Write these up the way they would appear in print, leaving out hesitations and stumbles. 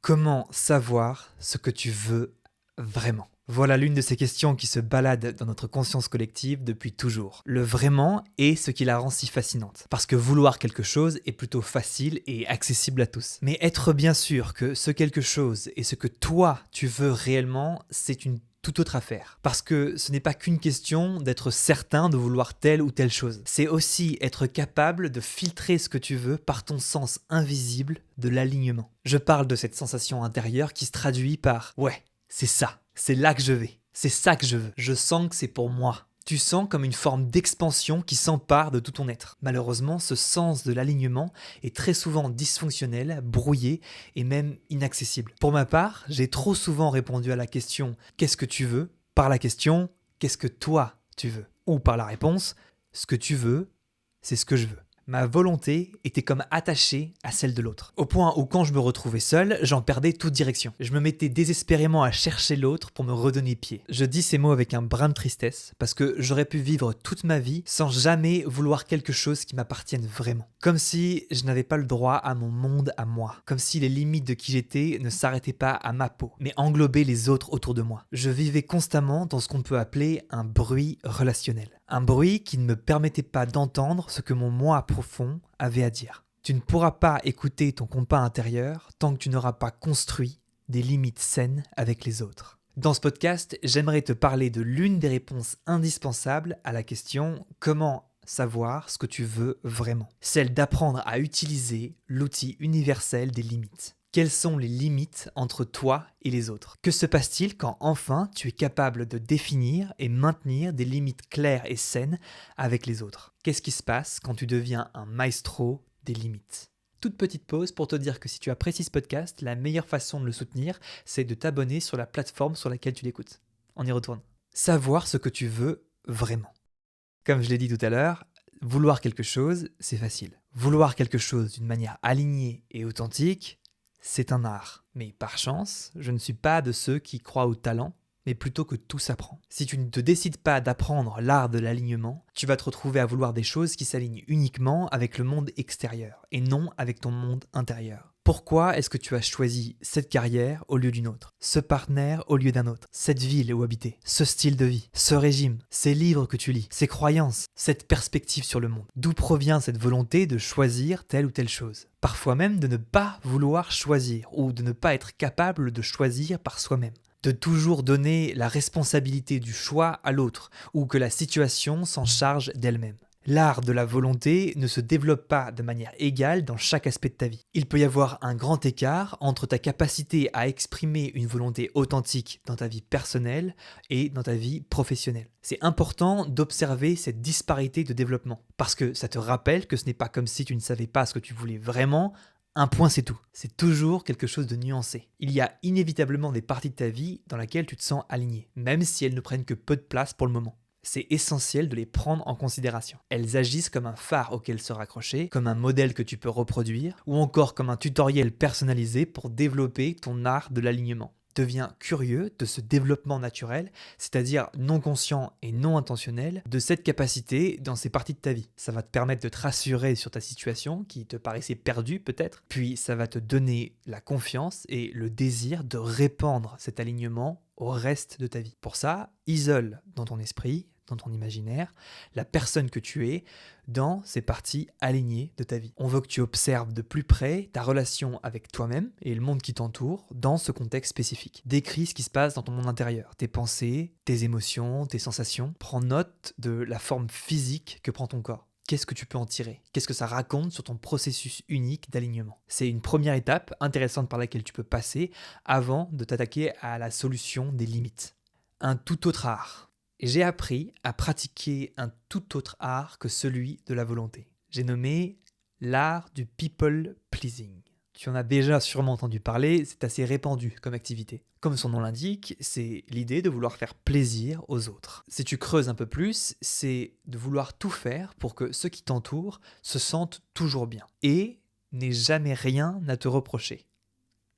Comment savoir ce que tu veux vraiment? Voilà l'une de ces questions qui se baladent dans notre conscience collective depuis toujours. Le vraiment est ce qui la rend si fascinante. Parce que vouloir quelque chose est plutôt facile et accessible à tous. Mais être bien sûr que ce quelque chose est ce que toi tu veux réellement, c'est une toute autre affaire. Parce que ce n'est pas qu'une question d'être certain de vouloir telle ou telle chose. C'est aussi être capable de filtrer ce que tu veux par ton sens invisible de l'alignement. Je parle de cette sensation intérieure qui se traduit par ouais, c'est ça, c'est là que je vais, c'est ça que je veux, je sens que c'est pour moi. Tu sens comme une forme d'expansion qui s'empare de tout ton être. Malheureusement, ce sens de l'alignement est très souvent dysfonctionnel, brouillé et même inaccessible. Pour ma part, j'ai trop souvent répondu à la question qu'est-ce que tu veux par la question qu'est-ce que toi tu veux, ou par la réponse ce que tu veux, c'est ce que je veux. Ma volonté était comme attachée à celle de l'autre. Au point où quand je me retrouvais seul, j'en perdais toute direction. Je me mettais désespérément à chercher l'autre pour me redonner pied. Je dis ces mots avec un brin de tristesse parce que j'aurais pu vivre toute ma vie sans jamais vouloir quelque chose qui m'appartienne vraiment. Comme si je n'avais pas le droit à mon monde à moi. Comme si les limites de qui j'étais ne s'arrêtaient pas à ma peau, mais englobaient les autres autour de moi. Je vivais constamment dans ce qu'on peut appeler un bruit relationnel. Un bruit qui ne me permettait pas d'entendre ce que mon moi profond avait à dire. Tu ne pourras pas écouter ton compas intérieur tant que tu n'auras pas construit des limites saines avec les autres. Dans ce podcast, j'aimerais te parler de l'une des réponses indispensables à la question comment savoir ce que tu veux vraiment. Celle d'apprendre à utiliser l'outil universel des limites. Quelles sont les limites entre toi et les autres? Que se passe-t-il quand enfin tu es capable de définir et maintenir des limites claires et saines avec les autres? Qu'est-ce qui se passe quand tu deviens un maestro des limites? Toute petite pause pour te dire que si tu apprécies ce podcast, la meilleure façon de le soutenir, c'est de t'abonner sur la plateforme sur laquelle tu l'écoutes. On y retourne. Savoir ce que tu veux vraiment. Comme je l'ai dit tout à l'heure, vouloir quelque chose, c'est facile. Vouloir quelque chose d'une manière alignée et authentique, c'est un art. Mais par chance, je ne suis pas de ceux qui croient au talent, mais plutôt que tout s'apprend. Si tu ne te décides pas d'apprendre l'art de l'alignement, tu vas te retrouver à vouloir des choses qui s'alignent uniquement avec le monde extérieur et non avec ton monde intérieur. Pourquoi est-ce que tu as choisi cette carrière au lieu d'une autre, ce partenaire au lieu d'un autre, cette ville où habiter, ce style de vie, ce régime, ces livres que tu lis, ces croyances, cette perspective sur le monde? D'où provient cette volonté de choisir telle ou telle chose? Parfois même de ne pas vouloir choisir ou de ne pas être capable de choisir par soi-même. De toujours donner la responsabilité du choix à l'autre ou que la situation s'en charge d'elle-même. L'art de la volonté ne se développe pas de manière égale dans chaque aspect de ta vie. Il peut y avoir un grand écart entre ta capacité à exprimer une volonté authentique dans ta vie personnelle et dans ta vie professionnelle. C'est important d'observer cette disparité de développement parce que ça te rappelle que ce n'est pas comme si tu ne savais pas ce que tu voulais vraiment. Un point, c'est tout. C'est toujours quelque chose de nuancé. Il y a inévitablement des parties de ta vie dans lesquelles tu te sens aligné, même si elles ne prennent que peu de place pour le moment. C'est essentiel de les prendre en considération. Elles agissent comme un phare auquel se raccrocher, comme un modèle que tu peux reproduire, ou encore comme un tutoriel personnalisé pour développer ton art de l'alignement. Deviens curieux de ce développement naturel, c'est-à-dire non conscient et non intentionnel, de cette capacité dans ces parties de ta vie. Ça va te permettre de te rassurer sur ta situation qui te paraissait perdue peut-être, puis ça va te donner la confiance et le désir de répandre cet alignement au reste de ta vie. Pour ça, isole dans ton esprit, dans ton imaginaire, la personne que tu es dans ces parties alignées de ta vie. On veut que tu observes de plus près ta relation avec toi-même et le monde qui t'entoure dans ce contexte spécifique. Décris ce qui se passe dans ton monde intérieur, tes pensées, tes émotions, tes sensations. Prends note de la forme physique que prend ton corps. Qu'est-ce que tu peux en tirer? Qu'est-ce que ça raconte sur ton processus unique d'alignement? C'est une première étape intéressante par laquelle tu peux passer avant de t'attaquer à la solution des limites. Un tout autre art. J'ai appris à pratiquer un tout autre art que celui de la volonté. J'ai nommé l'art du people pleasing. Tu en as déjà sûrement entendu parler, c'est assez répandu comme activité. Comme son nom l'indique, c'est l'idée de vouloir faire plaisir aux autres. Si tu creuses un peu plus, c'est de vouloir tout faire pour que ceux qui t'entourent se sentent toujours bien et n'aient jamais rien à te reprocher.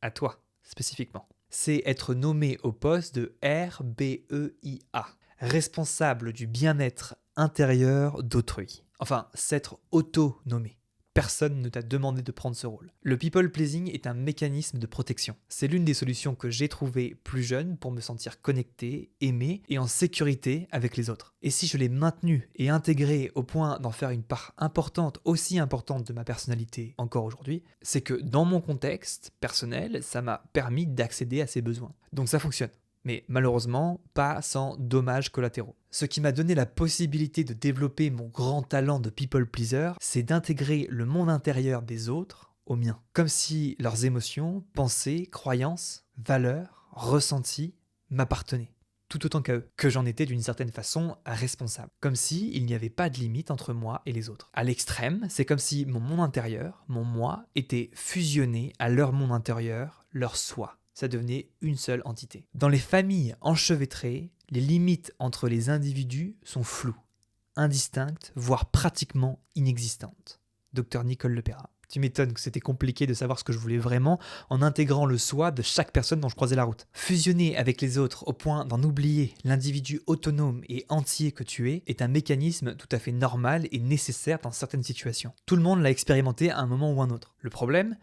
À toi, spécifiquement. C'est être nommé au poste de RBEIA, responsable du bien-être intérieur d'autrui. Enfin, s'être auto-nommé. Personne ne t'a demandé de prendre ce rôle. Le people pleasing est un mécanisme de protection. C'est l'une des solutions que j'ai trouvées plus jeune pour me sentir connecté, aimé et en sécurité avec les autres. Et si je l'ai maintenu et intégré au point d'en faire une part importante, aussi importante de ma personnalité encore aujourd'hui, c'est que dans mon contexte personnel, ça m'a permis d'accéder à ces besoins. Donc ça fonctionne. Mais malheureusement, pas sans dommages collatéraux. Ce qui m'a donné la possibilité de développer mon grand talent de people pleaser, c'est d'intégrer le monde intérieur des autres au mien. Comme si leurs émotions, pensées, croyances, valeurs, ressentis m'appartenaient. Tout autant qu'à eux, que j'en étais d'une certaine façon responsable. Comme si il n'y avait pas de limite entre moi et les autres. À l'extrême, c'est comme si mon monde intérieur, mon moi, était fusionné à leur monde intérieur, leur soi. Ça devenait une seule entité. Dans les familles enchevêtrées, les limites entre les individus sont floues, indistinctes, voire pratiquement inexistantes. Dr Nicole Lepera. Tu m'étonnes que c'était compliqué de savoir ce que je voulais vraiment en intégrant le soi de chaque personne dont je croisais la route. Fusionner avec les autres au point d'en oublier l'individu autonome et entier que tu es est un mécanisme tout à fait normal et nécessaire dans certaines situations. Tout le monde l'a expérimenté à un moment ou un autre. Le problème,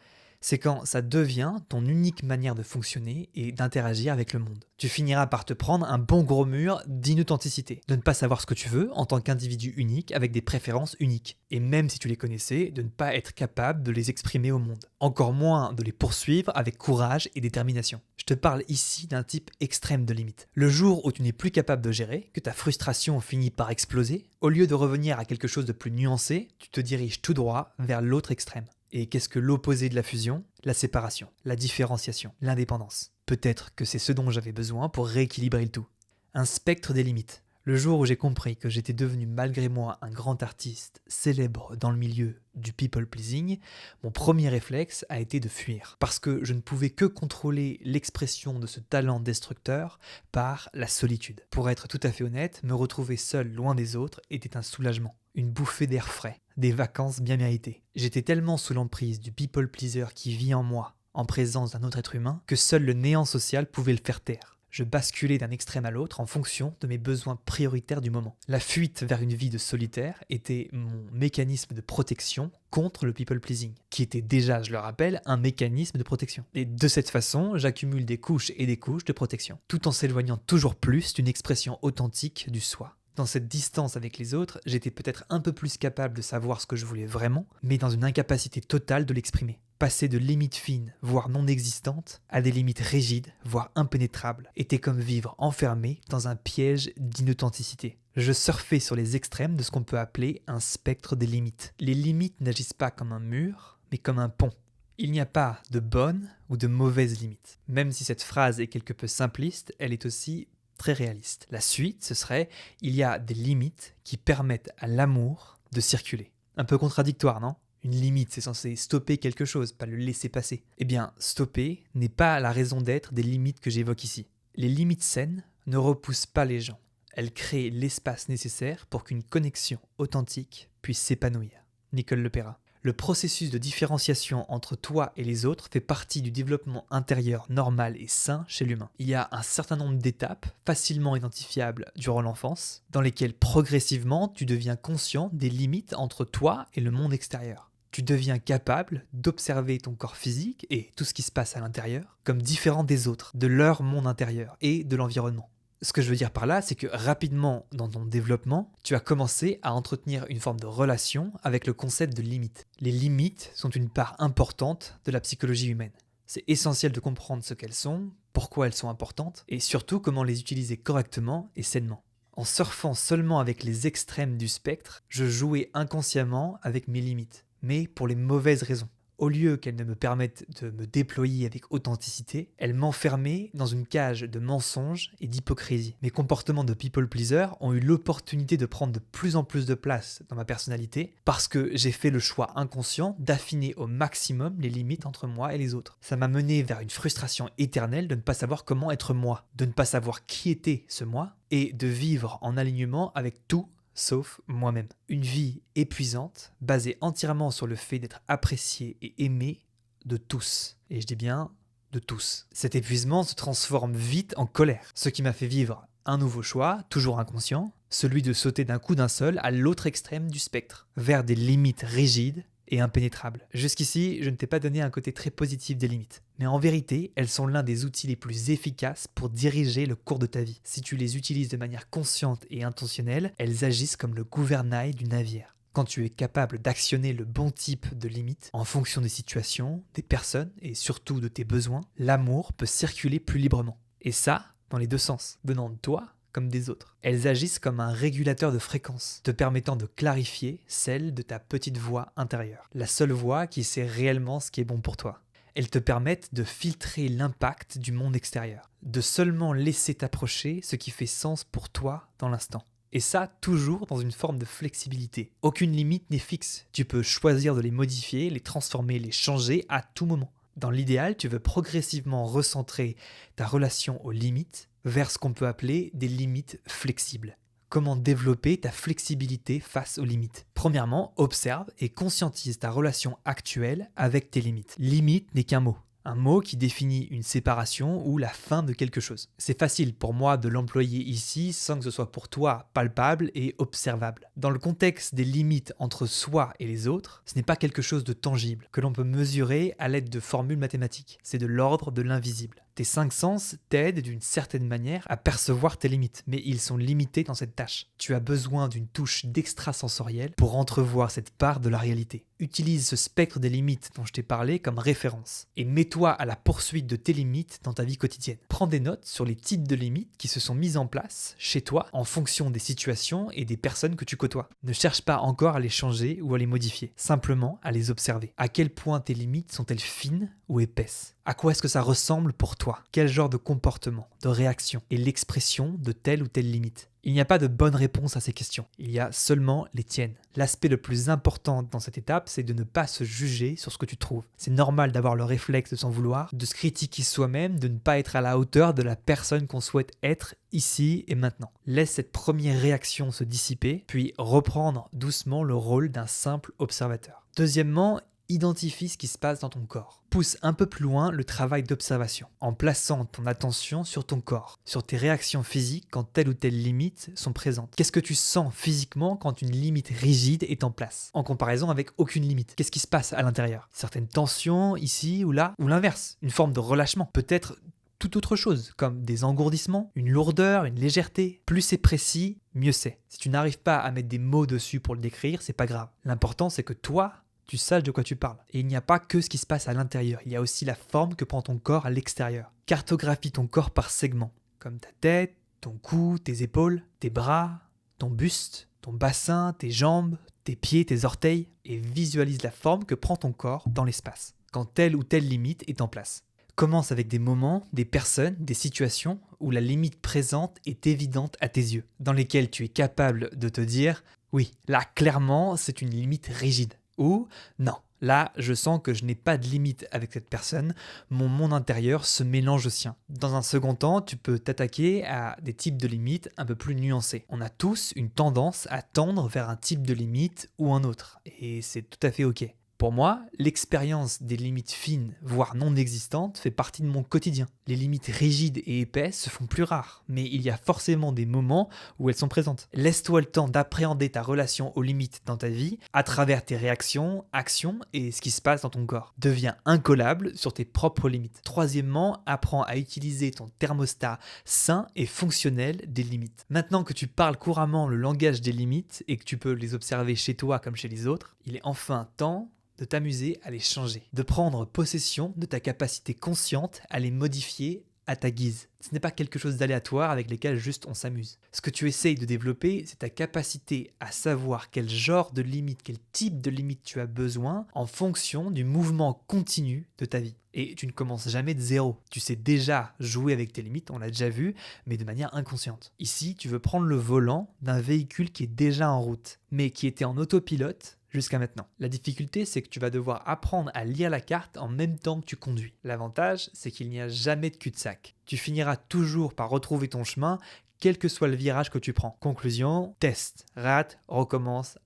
c'est quand ça devient ton unique manière de fonctionner et d'interagir avec le monde. Tu finiras par te prendre un bon gros mur d'inauthenticité, de ne pas savoir ce que tu veux en tant qu'individu unique avec des préférences uniques. Et même si tu les connaissais, de ne pas être capable de les exprimer au monde. Encore moins de les poursuivre avec courage et détermination. Je te parle ici d'un type extrême de limite. Le jour où tu n'es plus capable de gérer, que ta frustration finit par exploser, au lieu de revenir à quelque chose de plus nuancé, tu te diriges tout droit vers l'autre extrême. Et qu'est-ce que l'opposé de la fusion ? La séparation, la différenciation, l'indépendance. Peut-être que c'est ce dont j'avais besoin pour rééquilibrer le tout. Un spectre des limites. Le jour où j'ai compris que j'étais devenu malgré moi un grand artiste célèbre dans le milieu du people pleasing, mon premier réflexe a été de fuir. Parce que je ne pouvais que contrôler l'expression de ce talent destructeur par la solitude. Pour être tout à fait honnête, me retrouver seul loin des autres était un soulagement. Une bouffée d'air frais, des vacances bien méritées. J'étais tellement sous l'emprise du people pleaser qui vit en moi, en présence d'un autre être humain, que seul le néant social pouvait le faire taire. Je basculais d'un extrême à l'autre en fonction de mes besoins prioritaires du moment. La fuite vers une vie de solitaire était mon mécanisme de protection contre le people pleasing, qui était déjà, je le rappelle, un mécanisme de protection. Et de cette façon, j'accumule des couches et des couches de protection, tout en s'éloignant toujours plus d'une expression authentique du soi. Dans cette distance avec les autres, j'étais peut-être un peu plus capable de savoir ce que je voulais vraiment, mais dans une incapacité totale de l'exprimer. Passer de limites fines, voire non existantes, à des limites rigides, voire impénétrables, était comme vivre enfermé dans un piège d'inauthenticité. Je surfais sur les extrêmes de ce qu'on peut appeler un spectre des limites. Les limites n'agissent pas comme un mur, mais comme un pont. Il n'y a pas de bonnes ou de mauvaises limites. Même si cette phrase est quelque peu simpliste, elle est aussi très réaliste. La suite, ce serait « il y a des limites qui permettent à l'amour de circuler ». Un peu contradictoire, non ? Une limite, c'est censé stopper quelque chose, pas le laisser passer. Eh bien, stopper n'est pas la raison d'être des limites que j'évoque ici. Les limites saines ne repoussent pas les gens. Elles créent l'espace nécessaire pour qu'une connexion authentique puisse s'épanouir. Nicole Lepera. Le processus de différenciation entre toi et les autres fait partie du développement intérieur normal et sain chez l'humain. Il y a un certain nombre d'étapes facilement identifiables durant l'enfance, dans lesquelles progressivement tu deviens conscient des limites entre toi et le monde extérieur. Tu deviens capable d'observer ton corps physique et tout ce qui se passe à l'intérieur comme différent des autres, de leur monde intérieur et de l'environnement. Ce que je veux dire par là, c'est que rapidement dans ton développement, tu as commencé à entretenir une forme de relation avec le concept de limite. Les limites sont une part importante de la psychologie humaine. C'est essentiel de comprendre ce qu'elles sont, pourquoi elles sont importantes, et surtout comment les utiliser correctement et sainement. En surfant seulement avec les extrêmes du spectre, je jouais inconsciemment avec mes limites, mais pour les mauvaises raisons. Au lieu qu'elles ne me permettent de me déployer avec authenticité, elles m'enfermaient dans une cage de mensonges et d'hypocrisie. Mes comportements de people pleaser ont eu l'opportunité de prendre de plus en plus de place dans ma personnalité parce que j'ai fait le choix inconscient d'affiner au maximum les limites entre moi et les autres. Ça m'a mené vers une frustration éternelle de ne pas savoir comment être moi, de ne pas savoir qui était ce moi et de vivre en alignement avec tout sauf moi-même. Une vie épuisante, basée entièrement sur le fait d'être apprécié et aimé de tous. Et je dis bien de tous. Cet épuisement se transforme vite en colère, ce qui m'a fait vivre un nouveau choix, toujours inconscient, celui de sauter d'un coup d'un seul à l'autre extrême du spectre, vers des limites rigides et impénétrables. Jusqu'ici, je ne t'ai pas donné un côté très positif des limites. Mais en vérité, elles sont l'un des outils les plus efficaces pour diriger le cours de ta vie. Si tu les utilises de manière consciente et intentionnelle, elles agissent comme le gouvernail du navire. Quand tu es capable d'actionner le bon type de limite en fonction des situations, des personnes et surtout de tes besoins, l'amour peut circuler plus librement. Et ça, dans les deux sens, venant de toi comme des autres. Elles agissent comme un régulateur de fréquence, te permettant de clarifier celle de ta petite voix intérieure. La seule voix qui sait réellement ce qui est bon pour toi. Elles te permettent de filtrer l'impact du monde extérieur, de seulement laisser t'approcher ce qui fait sens pour toi dans l'instant. Et ça, toujours dans une forme de flexibilité. Aucune limite n'est fixe. Tu peux choisir de les modifier, les transformer, les changer à tout moment. Dans l'idéal, tu veux progressivement recentrer ta relation aux limites vers ce qu'on peut appeler des limites flexibles. Comment développer ta flexibilité face aux limites? Premièrement, observe et conscientise ta relation actuelle avec tes limites. Limite n'est qu'un mot. Un mot qui définit une séparation ou la fin de quelque chose. C'est facile pour moi de l'employer ici sans que ce soit pour toi palpable et observable. Dans le contexte des limites entre soi et les autres, ce n'est pas quelque chose de tangible que l'on peut mesurer à l'aide de formules mathématiques. C'est de l'ordre de l'invisible. Tes 5 sens t'aident d'une certaine manière à percevoir tes limites, mais ils sont limités dans cette tâche. Tu as besoin d'une touche d'extrasensoriel pour entrevoir cette part de la réalité. Utilise ce spectre des limites dont je t'ai parlé comme référence et mets-toi à la poursuite de tes limites dans ta vie quotidienne. Prends des notes sur les types de limites qui se sont mises en place chez toi en fonction des situations et des personnes que tu côtoies. Ne cherche pas encore à les changer ou à les modifier, simplement à les observer. À quel point tes limites sont-elles fines ou épaisses? À quoi est-ce que ça ressemble pour toi? Quel genre de comportement, de réaction est l'expression de telle ou telle limite? Il n'y a pas de bonne réponse à ces questions, il y a seulement les tiennes. L'aspect le plus important dans cette étape, c'est de ne pas se juger sur ce que tu trouves. C'est normal d'avoir le réflexe de s'en vouloir, de se critiquer soi-même, de ne pas être à la hauteur de la personne qu'on souhaite être ici et maintenant. Laisse cette première réaction se dissiper, puis reprendre doucement le rôle d'un simple observateur. Deuxièmement, identifie ce qui se passe dans ton corps. Pousse un peu plus loin le travail d'observation, en plaçant ton attention sur ton corps, sur tes réactions physiques quand telle ou telle limite sont présentes. Qu'est-ce que tu sens physiquement quand une limite rigide est en place, en comparaison avec aucune limite? Qu'est-ce qui se passe à l'intérieur? Certaines tensions ici ou là, ou l'inverse, une forme de relâchement, peut-être toute autre chose, comme des engourdissements, une lourdeur, une légèreté. Plus c'est précis, mieux c'est. Si tu n'arrives pas à mettre des mots dessus pour le décrire, c'est pas grave. L'important c'est que toi, tu saches de quoi tu parles. Et il n'y a pas que ce qui se passe à l'intérieur, il y a aussi la forme que prend ton corps à l'extérieur. Cartographie ton corps par segments, comme ta tête, ton cou, tes épaules, tes bras, ton buste, ton bassin, tes jambes, tes pieds, tes orteils, et visualise la forme que prend ton corps dans l'espace, quand telle ou telle limite est en place. Commence avec des moments, des personnes, des situations où la limite présente est évidente à tes yeux, dans lesquelles tu es capable de te dire « oui, là clairement c'est une limite rigide ». Ou non, là je sens que je n'ai pas de limite avec cette personne, mon monde intérieur se mélange au sien. Dans un second temps, tu peux t'attaquer à des types de limites un peu plus nuancés. On a tous une tendance à tendre vers un type de limite ou un autre, et c'est tout à fait ok. Pour moi, l'expérience des limites fines, voire non existantes, fait partie de mon quotidien. Les limites rigides et épaisses se font plus rares, mais il y a forcément des moments où elles sont présentes. Laisse-toi le temps d'appréhender ta relation aux limites dans ta vie à travers tes réactions, actions et ce qui se passe dans ton corps. Deviens incollable sur tes propres limites. Troisièmement, apprends à utiliser ton thermostat sain et fonctionnel des limites. Maintenant que tu parles couramment le langage des limites et que tu peux les observer chez toi comme chez les autres, il est enfin temps de t'amuser à les changer, de prendre possession de ta capacité consciente à les modifier à ta guise. Ce n'est pas quelque chose d'aléatoire avec lesquels juste on s'amuse. Ce que tu essayes de développer, c'est ta capacité à savoir quel genre de limite, quel type de limite tu as besoin en fonction du mouvement continu de ta vie. Et tu ne commences jamais de zéro. Tu sais déjà jouer avec tes limites, on l'a déjà vu, mais de manière inconsciente. Ici, tu veux prendre le volant d'un véhicule qui est déjà en route, mais qui était en autopilote jusqu'à maintenant. La difficulté, c'est que tu vas devoir apprendre à lire la carte en même temps que tu conduis. L'avantage, c'est qu'il n'y a jamais de cul-de-sac. Tu finiras toujours par retrouver ton chemin, quel que soit le virage que tu prends. Conclusion, teste, rate, recommence,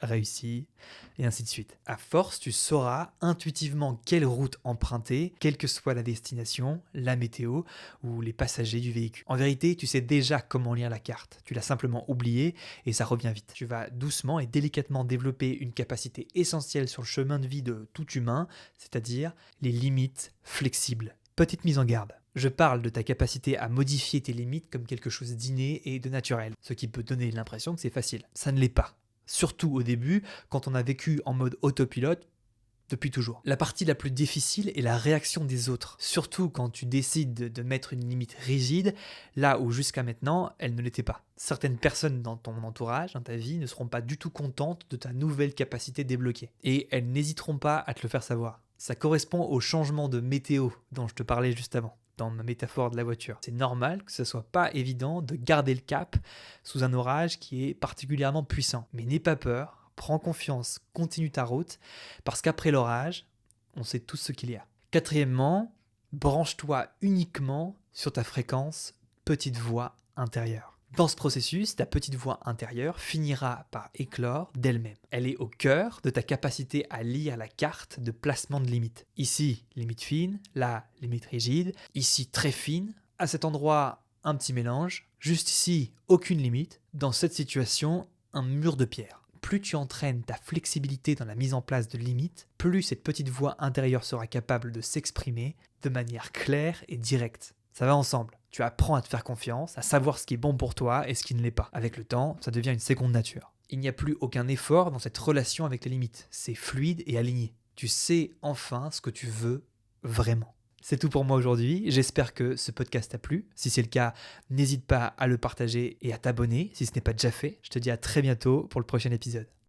réussi, et ainsi de suite. À force, tu sauras intuitivement quelle route emprunter, quelle que soit la destination, la météo ou les passagers du véhicule. En vérité, tu sais déjà comment lire la carte. Tu l'as simplement oublié et ça revient vite. Tu vas doucement et délicatement développer une capacité essentielle sur le chemin de vie de tout humain, c'est-à-dire les limites flexibles. Petite mise en garde. Je parle de ta capacité à modifier tes limites comme quelque chose d'inné et de naturel, ce qui peut donner l'impression que c'est facile. Ça ne l'est pas. Surtout au début, quand on a vécu en mode autopilote depuis toujours. La partie la plus difficile est la réaction des autres, surtout quand tu décides de mettre une limite rigide, là où jusqu'à maintenant, elle ne l'était pas. Certaines personnes dans ton entourage, dans ta vie, ne seront pas du tout contentes de ta nouvelle capacité débloquée. Et elles n'hésiteront pas à te le faire savoir. Ça correspond au changement de météo dont je te parlais juste avant, dans ma métaphore de la voiture. C'est normal que ce soit pas évident de garder le cap sous un orage qui est particulièrement puissant. Mais n'aie pas peur, prends confiance, continue ta route, parce qu'après l'orage, on sait tout ce qu'il y a. Quatrièmement, branche-toi uniquement sur ta fréquence petite voix intérieure. Dans ce processus, ta petite voix intérieure finira par éclore d'elle-même. Elle est au cœur de ta capacité à lire la carte de placement de limites. Ici, limite fine, là, limite rigide, ici très fine, à cet endroit, un petit mélange, juste ici, aucune limite, dans cette situation, un mur de pierre. Plus tu entraînes ta flexibilité dans la mise en place de limites, plus cette petite voix intérieure sera capable de s'exprimer de manière claire et directe. Ça va ensemble. Tu apprends à te faire confiance, à savoir ce qui est bon pour toi et ce qui ne l'est pas. Avec le temps, ça devient une seconde nature. Il n'y a plus aucun effort dans cette relation avec les limites. C'est fluide et aligné. Tu sais enfin ce que tu veux vraiment. C'est tout pour moi aujourd'hui. J'espère que ce podcast t'a plu. Si c'est le cas, n'hésite pas à le partager et à t'abonner si ce n'est pas déjà fait. Je te dis à très bientôt pour le prochain épisode.